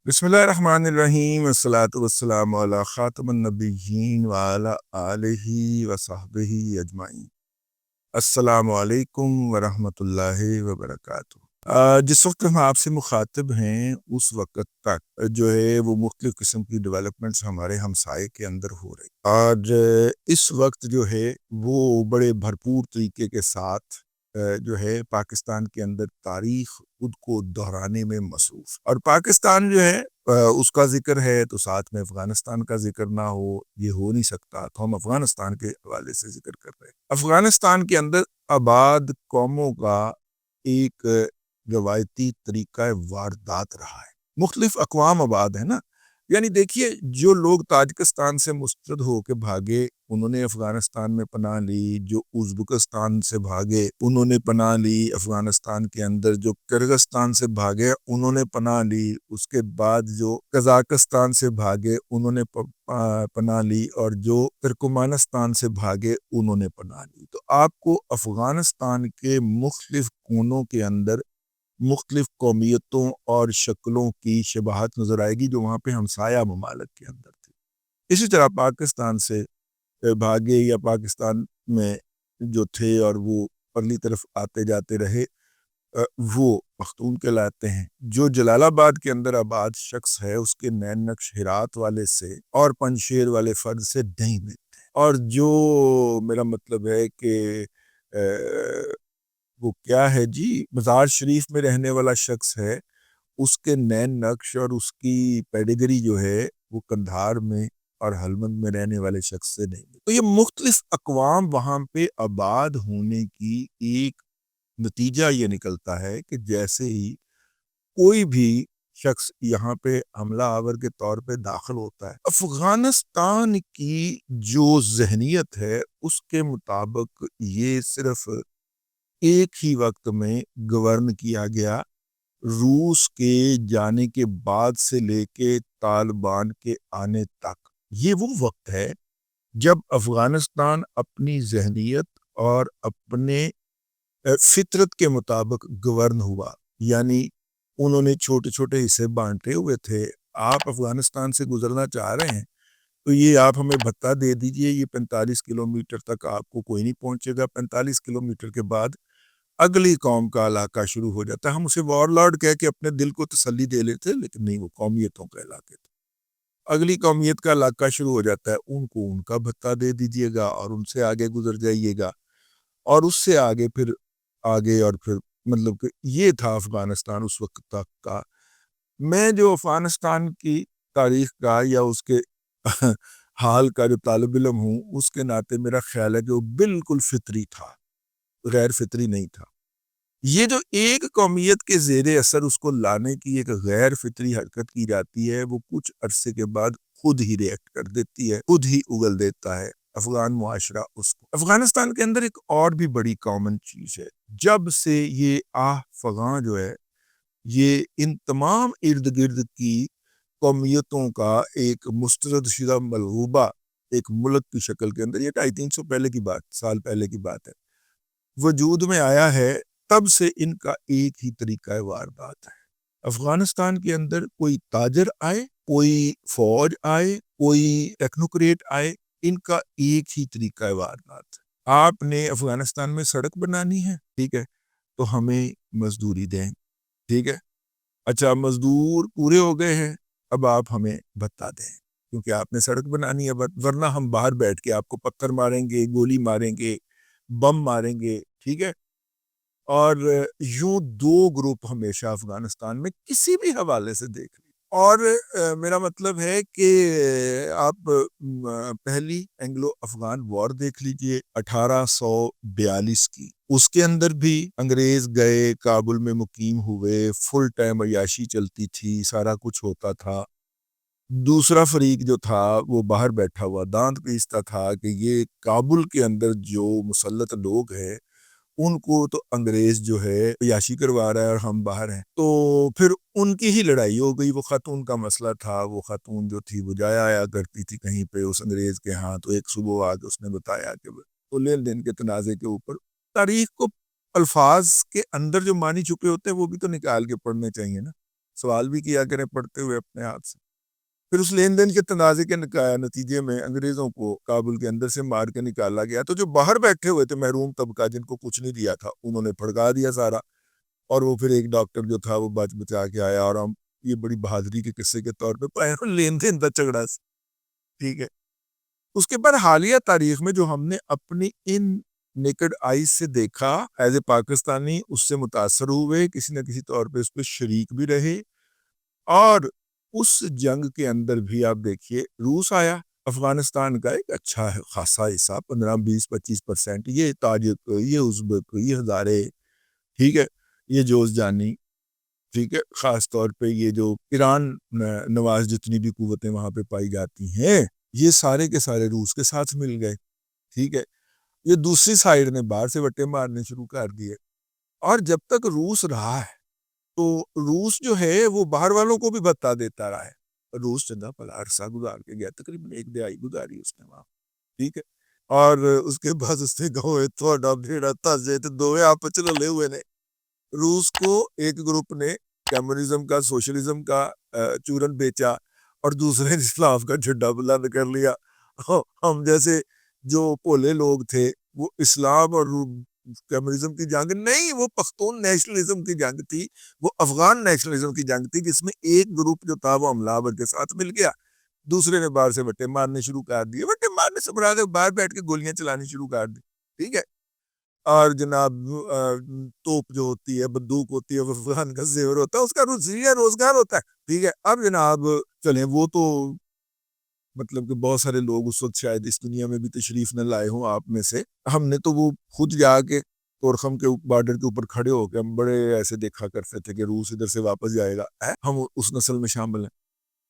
بسم اللہ الرحمن الرحیم والصلاة والسلام علی خاتم النبیین وعلی آلہ وصحبہ اجمعین۔ السلام علیکم ورحمۃ اللہ وبرکاتہ۔ جس وقت ہم آپ سے مخاطب ہیں اس وقت تک جو ہے وہ مختلف قسم کی ڈیولپمنٹس ہمارے ہمسائے کے اندر ہو رہی، اور اس وقت جو ہے وہ بڑے بھرپور طریقے کے ساتھ جو ہے پاکستان کے اندر تاریخ خود کو دہرانے میں مصروف، اور پاکستان جو ہے اس کا ذکر ہے تو ساتھ میں افغانستان کا ذکر نہ ہو، یہ ہو نہیں سکتا، تو ہم افغانستان کے حوالے سے ذکر کر رہے ہیں۔ افغانستان کے اندر آباد قوموں کا ایک روایتی طریقہ واردات رہا ہے، مختلف اقوام آباد ہے نا، یعنی دیکھیے جو لوگ تاجکستان سے مسترد ہو کے بھاگے انہوں نے افغانستان میں پناہ لی، جو ازبکستان سے بھاگے انہوں نے پناہ لی افغانستان کے اندر، جو کرغزستان سے بھاگے انہوں نے پناہ لی، اس کے بعد جو قزاقستان سے بھاگے انہوں نے پناہ لی، اور جو ترکمانستان سے بھاگے انہوں نے پناہ لی۔ تو آپ کو افغانستان کے مختلف کونوں کے اندر مختلف قومیتوں اور شکلوں کی شباہت نظر آئے گی جو وہاں پہ ہمسایہ ممالک کے اندر تھی۔ اسی طرح پاکستان سے بھاگے یا پاکستان میں جو تھے اور وہ پرلی طرف آتے جاتے رہے، وہ پختون کہلاتے ہیں۔ جو جلال آباد کے اندر آباد شخص ہے اس کے نین نقش ہرات والے سے اور پنشیر والے فرد سے نہیں ملتے، اور جو میرا مطلب ہے کہ وہ کیا ہے جی مزار شریف میں رہنے والا شخص ہے، اس کے نین نقش اور اس کی پیڈیگری جو ہے وہ قندھار میں اور ہلمند میں رہنے والے شخص سے نہیں ملتی۔ تو یہ مختلف اقوام وہاں پہ آباد ہونے کی ایک نتیجہ یہ نکلتا ہے کہ جیسے ہی کوئی بھی شخص یہاں پہ حملہ آور کے طور پہ داخل ہوتا ہے، افغانستان کی جو ذہنیت ہے اس کے مطابق یہ صرف ایک ہی وقت میں گورن کیا گیا، روس کے جانے کے بعد سے لے کے طالبان کے آنے تک۔ یہ وہ وقت ہے جب افغانستان اپنی ذہنیت اور اپنے فطرت کے مطابق گورن ہوا، یعنی انہوں نے چھوٹے چھوٹے حصے بانٹے ہوئے تھے۔ آپ افغانستان سے گزرنا چاہ رہے ہیں تو یہ آپ ہمیں بھتہ دے دیجئے، یہ 45 کلومیٹر تک آپ کو کوئی نہیں پہنچے گا، 45 کلومیٹر کے بعد اگلی قوم کا علاقہ شروع ہو جاتا ہے۔ ہم اسے وار لارڈ کہہ کے اپنے دل کو تسلی دے لیتے، لیکن نہیں، وہ قومیتوں کا علاقے تھے۔ اگلی قومیت کا علاقہ شروع ہو جاتا ہے، ان کو ان کا بھتہ دے دیجئے گا اور ان سے آگے گزر جائیے گا، اور اس سے آگے پھر آگے، اور پھر مطلب کہ یہ تھا افغانستان اس وقت تک کا۔ میں جو افغانستان کی تاریخ کا یا اس کے حال کا جو طالب علم ہوں، اس کے ناطے میرا خیال ہے کہ وہ بالکل فطری تھا، غیر فطری نہیں تھا۔ یہ جو ایک قومیت کے زیر اثر اس کو لانے کی ایک غیر فطری حرکت کی جاتی ہے، وہ کچھ عرصے کے بعد خود ہی ریئیکٹ کر دیتی ہے، خود ہی اگل دیتا ہے افغان معاشرہ اس کو۔ افغانستان کے اندر ایک اور بھی بڑی کامن چیز ہے، جب سے یہ فغاں جو ہے یہ ان تمام ارد گرد کی قومیتوں کا ایک مسترد شدہ ملغوبہ ایک ملک کی شکل کے اندر، یہ 250-300 سال پہلے کی بات ہے، وجود میں آیا ہے، تب سے ان کا ایک ہی طریقہ واردات ہے۔ افغانستان کے اندر کوئی تاجر آئے، کوئی فوج آئے، کوئی ٹیکنوکریٹ آئے، ان کا ایک ہی طریقہ واردات ہے۔ آپ نے افغانستان میں سڑک بنانی ہے، ٹھیک ہے، تو ہمیں مزدوری دیں، ٹھیک ہے، اچھا مزدور پورے ہو گئے ہیں، اب آپ ہمیں بھتہ دیں کیونکہ آپ نے سڑک بنانی ہے، ورنہ ہم باہر بیٹھ کے آپ کو پتھر ماریں گے، گولی ماریں گے، بم ماریں گے، ٹھیک ہے۔ اور یوں دو گروپ ہمیشہ افغانستان میں کسی بھی حوالے سے دیکھ لیں، اور میرا مطلب ہے کہ آپ پہلی اینگلو افغان وار دیکھ لیجئے 1842 کی، اس کے اندر بھی انگریز گئے، کابل میں مقیم ہوئے، فل ٹائم عیاشی چلتی تھی، سارا کچھ ہوتا تھا۔ دوسرا فریق جو تھا وہ باہر بیٹھا ہوا دانت پیستا تھا کہ یہ کابل کے اندر جو مسلط لوگ ہیں ان کو تو انگریز جو ہے عیاشی کروا رہا ہے اور ہم باہر ہیں، تو پھر ان کی ہی لڑائی ہو گئی۔ وہ خاتون کا مسئلہ تھا، وہ خاتون جو تھی وہ جایا آیا کرتی تھی کہیں پہ اس انگریز کے ہاں، تو ایک صبح آج اس نے بتایا کہ وہ لین دین کے تنازع کے اوپر تاریخ کو الفاظ کے اندر جو معنی چھپے ہوتے ہیں وہ بھی تو نکال کے پڑھنے چاہیے نا۔ سوال بھی کیا کریں پڑھتے ہوئے اپنے ہاتھ سے۔ پھر اس لین دین کے تنازع کے نتیجے میں انگریزوں کو کابل کے اندر سے مار کے نکالا گیا، تو جو باہر بیٹھے ہوئے تھے محروم طبقہ جن کو کچھ نہیں دیا تھا، انہوں نے پھڑکا دیا سارا، اور وہ پھر ایک ڈاکٹر جو تھا وہ بچ بچا کے آیا، اور ہم یہ بڑی بہادری کے قصے کے طور پہ پائے لین دین دا جھگڑا سے، ٹھیک ہے۔ اس کے بعد حالیہ تاریخ میں جو ہم نے اپنی ان نیکڈ آئیز سے دیکھا ایز اے پاکستانی، اس سے متاثر ہوئے، کسی نہ کسی طور پہ اس پہ شریک بھی رہے، اور اس جنگ کے اندر بھی آپ دیکھیے روس آیا، افغانستان کا ایک اچھا خاصا حصہ 15-20-25%، یہ تاجک، یہ ازبک، یہ ہزارے، ٹھیک ہے، یہ جوزجانی، ٹھیک ہے، خاص طور پہ یہ جو ایران نواز جتنی بھی قوتیں وہاں پہ پائی جاتی ہیں، یہ سارے کے سارے روس کے ساتھ مل گئے، ٹھیک ہے۔ یہ دوسری سائیڈ نے باہر سے وٹے مارنے شروع کر دیے، اور جب تک روس رہا ہے تو روس جو ہے وہ باہر والوں کو بھی بتا دیتا رہا ہے۔ روس چندہ پلا عرصہ گزار کے گیا، تقریباً 1 دہائی گزاری اس نے وہاں، ٹھیک ہے، اور اس کے بعد اس نے کہو تھوڑا بھیڑا تازے تو دوے آپ چلے ہوئے نے۔ روس کو ایک گروپ نے کمیونزم کا، سوشلزم کا چورن بیچا، اور دوسرے نے اسلام کا جھنڈا بلند کر لیا۔ ہم جیسے جو پولے لوگ تھے وہ اسلام اور کمیونزم کی جنگ نہیں، وہ پختون نیشنلزم کی جنگ تھی، وہ افغان نیشنلزم کی جنگ تھی، جس میں ایک گروپ جو تھا وہ حملہ آور کے ساتھ مل گیا، دوسرے نے باہر سے وٹے مارنے شروع کر دیے، وٹے مارنے سے مراد باہر بیٹھ کے گولیاں چلانی شروع کر دی، ٹھیک ہے۔ اور جناب توپ جو ہوتی ہے، بندوق ہوتی ہے، وہ افغان کا زیور ہوتا ہے، اس کا روزگار ہوتا ہے، ٹھیک ہے۔ اب جناب چلیں، وہ تو مطلب کہ بہت سارے لوگ اس وقت شاید اس دنیا میں بھی تشریف نہ لائے ہوں آپ میں سے، ہم نے تو وہ خود جا کے تورخم کے بارڈر کے اوپر کھڑے ہو کے ہم بڑے ایسے دیکھا کرتے تھے کہ روس ادھر سے واپس جائے گا، ہم اس نسل میں شامل ہیں۔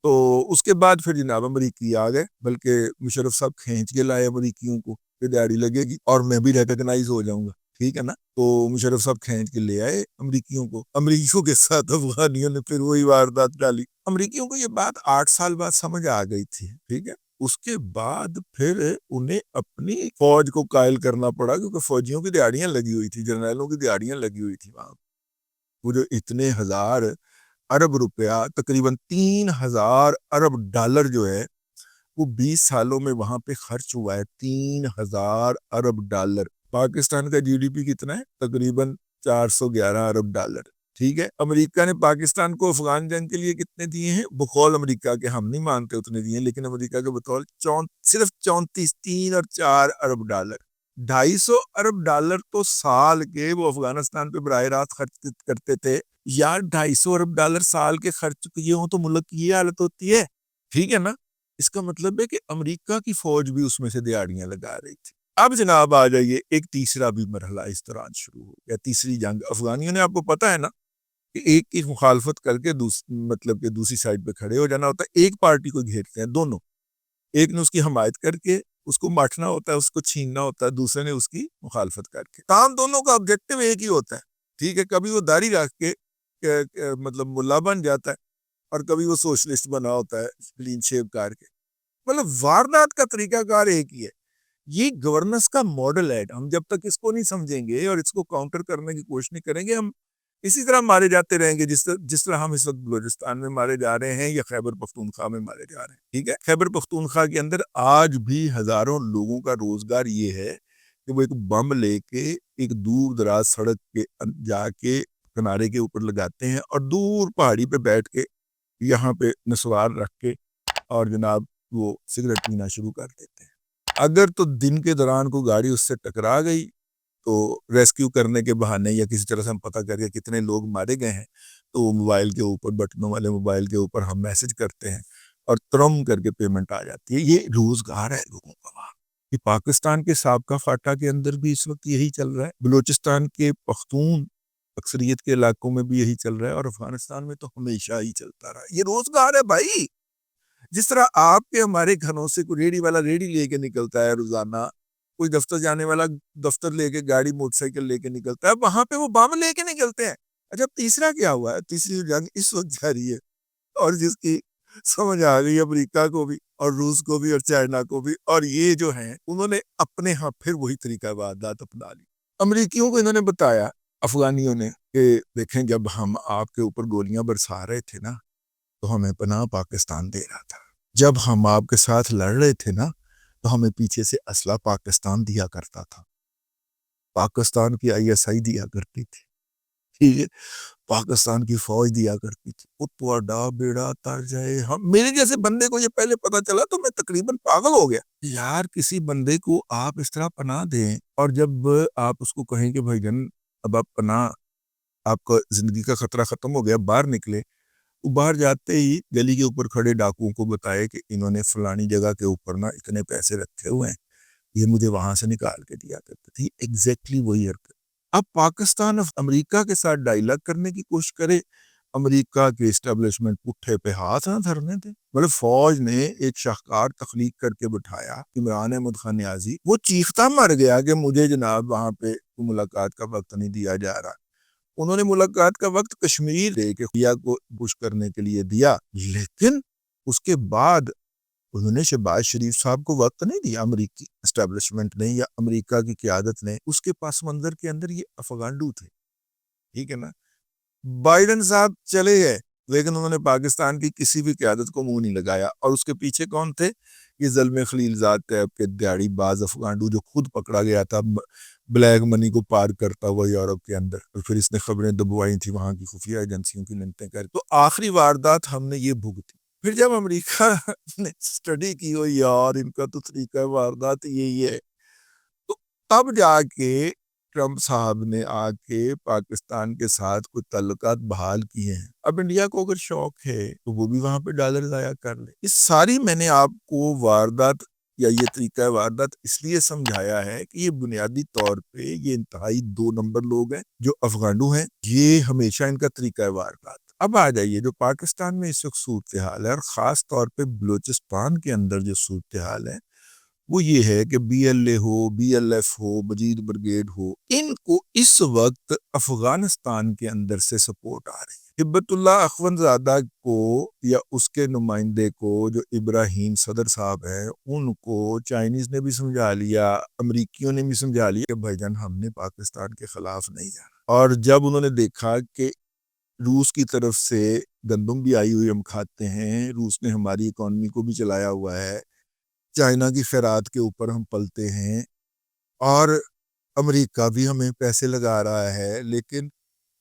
تو اس کے بعد پھر جناب امریکی آ گئے، بلکہ مشرف صاحب کھینچ کے لائے امریکیوں کو کہ دیاری لگے گی اور میں بھی ریکگنائز ہو جاؤں گا، ٹھیک ہے نا۔ تو مشرف صاحب کھینچ کے لے آئے امریکیوں کو، امریکیوں کے ساتھ افغانیوں نے پھر وہی واردات ڈالی۔ امریکیوں کو یہ بات 8 سال بعد سمجھ آ گئی تھی، ٹھیک ہے۔ اس کے بعد پھر انہیں اپنی فوج کو قائل کرنا پڑا، کیونکہ فوجیوں کی دیہڑیاں لگی ہوئی تھی، جرنیلوں کی دیہڑیاں لگی ہوئی تھی وہاں۔ وہ جو اتنے ہزار ارب روپیہ، تقریباً 3,000 ارب ڈالر جو ہے وہ 20 سالوں میں وہاں پہ خرچ ہوا ہے، 3,000 ارب ڈالر۔ پاکستان کا جی ڈی پی کتنا ہے؟ تقریباً 411 ارب ڈالر، ٹھیک ہے۔ امریکہ نے پاکستان کو افغان جنگ کے لیے کتنے دیے ہیں؟ بقول امریکہ کے، ہم نہیں مانتے اتنے دیے ہیں، لیکن امریکہ کے بطول صرف 3 اور 4 ارب ڈالر، 250 ارب ڈالر تو سال کے وہ افغانستان پہ براہ راست خرچ کرتے تھے۔ یار 250 ارب ڈالر سال کے خرچ کیے ہوں تو ملک کی یہ حالت ہوتی ہے، ٹھیک ہے نا۔ اس کا مطلب ہے کہ امریکہ کی فوج بھی اس میں سے دیہڑیاں لگا رہی تھی۔ اب جناب آ جائیے، ایک تیسرا بھی مرحلہ اس دوران شروع ہو گیا، تیسری جنگ افغانیوں نے، آپ کو پتا ہے نا کہ ایک کی مخالفت کر کے مطلب کہ دوسری سائڈ پہ کھڑے ہو جانا ہوتا ہے، ایک پارٹی کو گھیرتے ہیں دونوں، ایک نے اس کی حمایت کر کے اس کو ماٹنا ہوتا ہے، اس کو چھیننا ہوتا ہے، دوسرے نے اس کی مخالفت کر کے، کام دونوں کا آبجیکٹو ایک ہی ہوتا ہے، ٹھیک ہے۔ کبھی وہ داڑھی رکھ کے مطلب ملا بن جاتا ہے، اور کبھی وہ سوشلسٹ بنا ہوتا ہے کلین شیو کر کے، مطلب واردات کا طریقہ کار ایک ہی ہے۔ یہ گورننس کا ماڈل ہے، ہم جب تک اس کو نہیں سمجھیں گے اور اس کو کاؤنٹر کرنے کی کوشش نہیں کریں گے، ہم اسی طرح مارے جاتے رہیں گے جس طرح ہم اس وقت بلوچستان میں مارے جا رہے ہیں یا خیبر پختونخوا میں مارے جا رہے ہیں، ٹھیک ہے۔ خیبر پختونخوا کے اندر آج بھی ہزاروں لوگوں کا روزگار یہ ہے کہ وہ ایک بم لے کے ایک دور دراز سڑک کے جا کے کنارے کے اوپر لگاتے ہیں، اور دور پہاڑی پہ بیٹھ کے یہاں پہ نسوار رکھ کے اور جناب وہ سگریٹ پینا شروع کر دیتے ہیں۔ اگر تو دن کے دوران کوئی گاڑی اس سے ٹکرا گئی تو ریسکیو کرنے کے بہانے یا کسی طرح سے ہم پتہ کر کے کتنے لوگ مارے گئے ہیں، تو موبائل کے اوپر، بٹنوں والے موبائل کے اوپر ہم میسج کرتے ہیں اور ترم کر کے پیمنٹ آ جاتی ہے۔ یہ روزگار ہے لوگوں کا وہاں۔ کہ پاکستان کے سابقہ فاٹا کے اندر بھی اس وقت یہی چل رہا ہے، بلوچستان کے پختون اکثریت کے علاقوں میں بھی یہی چل رہا ہے، اور افغانستان میں تو ہمیشہ ہی چلتا رہا ہے۔ یہ روزگار ہے بھائی۔ جس طرح آپ کے ہمارے گھروں سے کوئی ریڑھی والا ریڑھی لے کے نکلتا ہے روزانہ، کوئی دفتر جانے والا دفتر لے کے، گاڑی موٹر سائیکل لے کے نکلتا ہے، وہاں پہ وہ بم لے کے نکلتے ہیں۔ اچھا، تیسرا کیا ہوا ہے؟ تیسری جنگ اس وقت جاری ہے، اور جس کی سمجھ آ گئی امریکہ کو بھی اور روس کو بھی اور چائنا کو بھی، اور یہ جو ہیں انہوں نے اپنے ہاں پھر وہی طریقہ واردات اپنا لی۔ امریکیوں کو انہوں نے بتایا، افغانیوں نے، کہ دیکھیں جب ہم آپ کے اوپر گولیاں برسا رہے تھے نا تو ہمیں پناہ پاکستان دے رہا تھا، جب ہم آپ کے ساتھ لڑ رہے تھے نا تو ہمیں پیچھے سے اسلحہ پاکستان دیا کرتا تھا، پاکستان کی ISI دیا کرتی تھی، ٹھیک ہے، پاکستان کی فوج دیا کرتی تھی، اتواڈا بیڑا تر جائے ہم میرے جیسے بندے کو یہ پہلے پتا چلا تو میں تقریباً پاگل ہو گیا یار، کسی بندے کو آپ اس طرح پناہ دیں اور جب آپ اس کو کہیں کہ بھائی جن اب آپ پناہ، آپ کا زندگی کا خطرہ ختم ہو گیا، باہر نکلے، وہ باہر جاتے ہی گلی کے اوپر کھڑے ڈاکوؤں کو بتائے کہ انہوں نے فلانی جگہ کے اوپر نا اتنے پیسے رکھے ہوئے ہیں، یہ مجھے وہاں سے نکال کے دیا کرتے تھے، ایگزیکٹلی وہی حرکت۔ اب پاکستان امریکہ کے ساتھ ڈائیلاگ کرنے کی کوشش کرے، امریکہ کے اسٹیبلشمنٹ پٹھے پہ ہاتھ نہ دھرنے تھے، بلکہ فوج نے ایک شاہکار تخلیق کر کے بٹھایا، عمران احمد خان نیازی، وہ چیختا مر گیا کہ مجھے جناب وہاں پہ ملاقات کا وقت نہیں دیا جا رہا، انہوں نے ملاقات کا وقت کشمیر دے کے خیا کو پش کرنے کے لیے دیا، لیکن اس کے بعد انہوں نے شہباز شریف صاحب کو وقت نہیں دیا، امریکی اسٹیبلشمنٹ نے یا امریکہ کی قیادت نے، اس کے پاس منظر کے اندر یہ افغانڈو تھے، ٹھیک ہے نا، بائیڈن صاحب چلے گئے لیکن انہوں نے پاکستان کی کسی بھی قیادت کو منہ نہیں لگایا، اور اس کے پیچھے کون تھے؟ یہ زلمے خلیل زاد ٹیپ کے دیہڑی باز افغانڈو جو خود پکڑا گیا تھا بلیک منی کو پار کرتا ہوا یورپ کے اندر، اور پھر اس نے خبریں دبوائی تھی وہاں کی خفیہ ایجنسیوں کی لنٹیں کر، تو آخری واردات ہم نے یہ بھگتی۔ پھر جب امریکہ نے سٹڈی کی ہو یار ان کا تو طریقہ واردات یہی ہے، تو تب جا کے ٹرمپ صاحب نے آ کے پاکستان کے ساتھ کوئی تعلقات بحال کیے ہیں۔ اب انڈیا کو اگر شوق ہے تو وہ بھی وہاں پہ ڈالر ضائع کر لے۔ اس ساری میں نے آپ کو واردات یا یہ طریقہ واردات اس لیے سمجھایا ہے کہ یہ بنیادی طور پہ یہ انتہائی 2 نمبر لوگ ہیں جو افغانو ہیں، یہ ہمیشہ ان کا طریقہ واردات۔ اب آ جائیے جو پاکستان میں اس وقت صورتحال ہے، اور خاص طور پہ بلوچستان کے اندر جو صورتحال ہے وہ یہ ہے کہ BLA ہو، BLF ہو، مجید برگیڈ ہو، ان کو اس وقت افغانستان کے اندر سے سپورٹ آ رہی ہے۔ ہبت اللہ اخوند زادہ کو یا اس کے نمائندے کو جو ابراہیم صدر صاحب ہیں، ان کو چائنیز نے بھی سمجھا لیا، امریکیوں نے بھی سمجھا لیا کہ بھائی جان ہم نے پاکستان کے خلاف نہیں جانا، اور جب انہوں نے دیکھا کہ روس کی طرف سے گندم بھی آئی ہوئی ہم کھاتے ہیں، روس نے ہماری اکانومی کو بھی چلایا ہوا ہے، چائنا کی خیرات کے اوپر ہم پلتے ہیں، اور امریکہ بھی ہمیں پیسے لگا رہا ہے، لیکن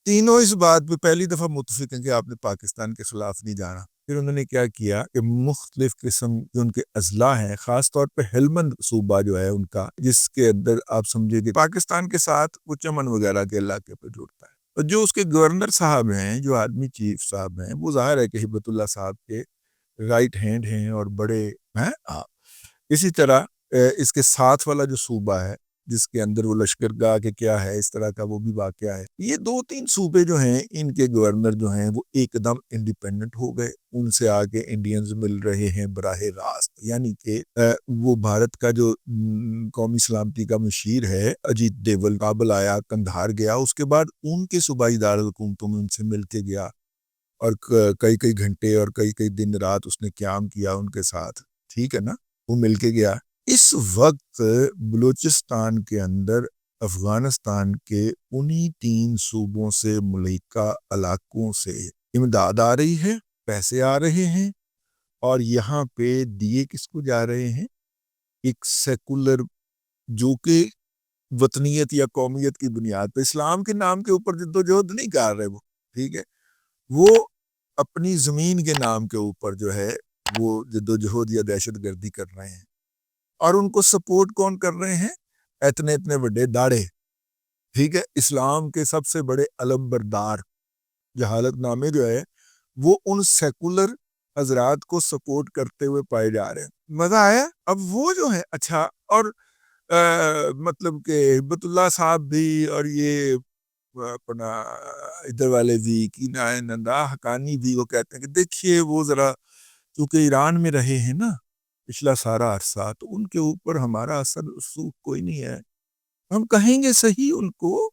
تینوں اس بات پہ پہلی دفعہ متفق ہیں کہ آپ نے پاکستان کے خلاف نہیں جانا۔ پھر انہوں نے کیا کیا کہ مختلف قسم جو ان کے اضلاع ہیں، خاص طور پہ ہلمند صوبہ جو ہے ان کا، جس کے اندر آپ سمجھے کہ پاکستان کے ساتھ وہ چمن وغیرہ کے علاقے پہ جڑتا ہے، اور جو اس کے گورنر صاحب ہیں، جو آرمی چیف صاحب ہیں، وہ ظاہر ہے کہ ہبت اللہ صاحب کے رائٹ ہینڈ ہیں اور بڑے ہیں۔ اسی طرح اس کے ساتھ والا جو صوبہ ہے جس کے اندر وہ لشکرگاہ کے کیا ہے اس طرح کا وہ بھی واقعہ ہے، یہ 2-3 صوبے جو ہیں ان کے گورنر جو ہیں وہ ایک دم انڈیپینڈنٹ ہو گئے، ان سے آگے انڈینز مل رہے ہیں براہ راست، یعنی کہ وہ بھارت کا جو قومی سلامتی کا مشیر ہے اجیت ڈوبھل کابل آیا، کندھار گیا، اس کے بعد ان کے صوبائی دارالحکومتوں میں ان سے مل کے گیا، اور کئی گھنٹے اور کئی دن رات اس نے قیام کیا ان کے ساتھ، ٹھیک ہے نا، وہ مل کے گیا۔ اس وقت بلوچستان کے اندر افغانستان کے انہی 3 صوبوں سے ملحقہ علاقوں سے امداد آ رہی ہے، پیسے آ رہے ہیں، اور یہاں پہ دیے کس کو جا رہے ہیں؟ ایک سیکولر جو کہ وطنیت یا قومیت کی بنیاد پہ اسلام کے نام کے اوپر جدوجہد نہیں کر رہے، وہ ٹھیک ہے، وہ اپنی زمین کے نام کے اوپر جو ہے وہ جدوجہد یا دہشت گردی کر رہے ہیں، اور ان کو سپورٹ کون کر رہے ہیں؟ اتنے بڑے داڑے، ٹھیک ہے، اسلام کے سب سے بڑے علم بردار جہالت نامے جو ہے وہ ان سیکولر حضرات کو سپورٹ کرتے ہوئے پائے جا رہے ہیں۔ مزہ آیا؟ اب وہ جو ہے اچھا، اور مطلب کہ ہبت اللہ صاحب بھی اور یہ اپنا ادھر والے بھی کی نندا حقانی بھی وہ کہتے ہیں کہ دیکھیے وہ ذرا چونکہ ایران میں رہے ہیں نا پچھلا سارا عرصہ، تو ان کے اوپر ہمارا اثر رسوخ کوئی نہیں ہے، ہم کہیں گے صحیح ان کو،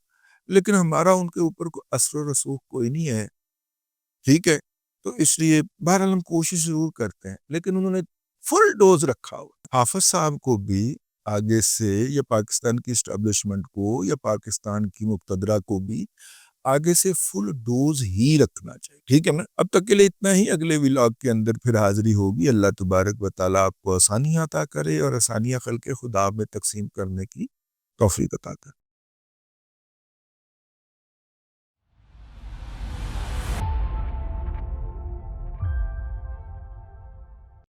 لیکن ہمارا ان کے اوپر کوئی اثر و رسوخ کوئی نہیں ہے، ٹھیک ہے، تو اس لیے بہرحال ہم کوشش ضرور کرتے ہیں، لیکن انہوں نے فل ڈوز رکھا ہوا۔ حافظ صاحب کو بھی آگے سے یا پاکستان کی اسٹیبلشمنٹ کو یا پاکستان کی مقتدرہ کو بھی آگے سے فل ڈوز ہی رکھنا چاہیے، ٹھیک ہے نا؟ اب تک کے لیے اتنا ہی، اگلے ولاگ کے اندر پھر حاضری ہوگی۔ اللہ تبارک و تعالیٰ آپ کو آسانیاں عطا کرے اور آسانیاں خلق خدا میں تقسیم کرنے کی توفیق عطا کرے۔